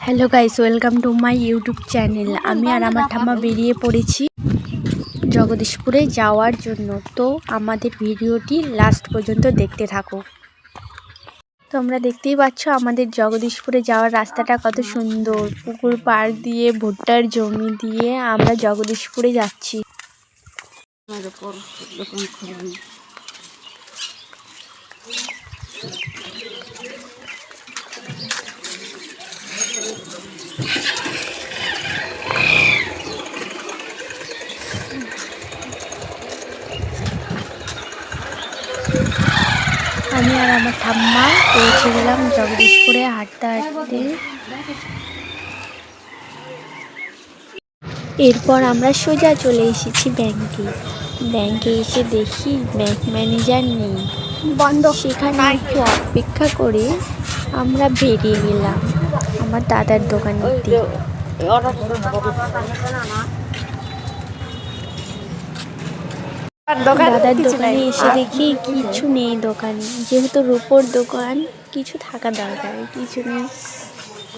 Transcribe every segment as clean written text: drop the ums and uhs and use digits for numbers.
Hello guys, welcome to my YouTube channel. আমি আর আমার ঠাম্মা বেরিয়ে পড়েছি জগদীশপুরে যাওয়ার জন্য। তো আমাদের ভিডিওটি লাস্ট পর্যন্ত দেখতে থাকো। তোমরা দেখতেই পাচ্ছ আমাদের জগদীশপুরে যাওয়ার রাস্তাটা কত সুন্দর। পুকুর পাড় দিয়ে, ভুট্টার জমি দিয়ে আমরা জগদীশপুরে যাচ্ছি। আমি আর আমার ঠাম্মা পৌঁছে গেলাম জগদীশপুরে হাঁটতে হাঁটতে। এরপর আমরা সোজা চলে এসেছি ব্যাংকে এসে দেখি ব্যাংক ম্যানেজার নেই, বন্ধ। সেখানে একটু অপেক্ষা করে আমরা বেরিয়ে গেলাম আমার দাদার দোকানের দিকে। দাদার দোকানে এসে দেখি কিছু নেই দোকানে, যেহেতু রূপোর দোকান কিছু থাকা দরকার,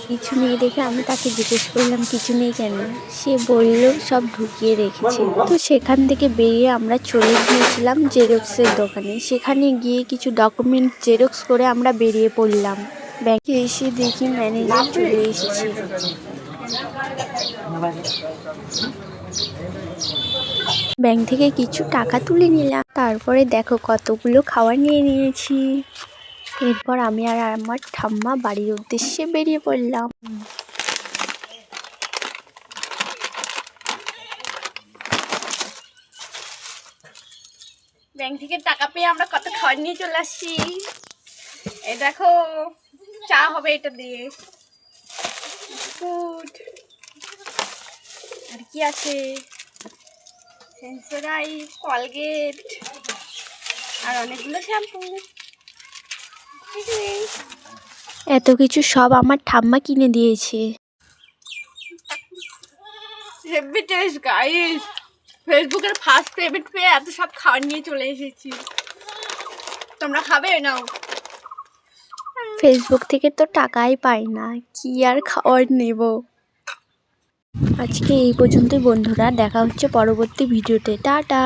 কিছু নেই দেখে আমি তাকে জিজ্ঞেস করলাম কিছু নেই কেন। সে বলল সব ঢুকিয়ে রেখেছে। তো সেখান থেকে বেরিয়ে আমরা চলে গিয়েছিলাম জেরক্সের দোকানে। সেখানে গিয়ে কিছু ডকুমেন্ট জেরক্স করে আমরা বেরিয়ে পড়লাম। ব্যাংকে এসে দেখি ম্যানেজার চলে এসেছে। ব্যাংক থেকে কিছু টাকা তুলে নিলাম। তারপরে দেখো কতগুলো খাবার নিয়ে নিয়েছি। এরপর আমি আর আমার ঠাম্মা বাড়ির উদ্দেশ্যে বেরিয়ে পড়লাম। ব্যাংক থেকে টাকা পেয়ে আমরা কত খাবার নিয়ে চলে আসছি। এই দেখো চা হবে এটা দিয়ে, বিস্কুট, আর কি আছে, সেন্সোডাইজ, কলগেট, আর অনেকগুলো শ্যাম্পু। এত কিছু সব আমার ঠাম্মা কিনে দিয়েছে। Heavy taste guys. ফেসবুকের ফার্স্ট পেমেন্ট পেয়ে এত সব খাবার নিয়ে চলে এসেছি। তোমরা খাবে নাও। ফেসবুক থেকে তো টাকাই পাই না, কি আর খাবার নেব। আজকে এই পর্যন্তই বন্ধুরা, দেখা হচ্ছে পরবর্তী ভিডিওতে। টাটা।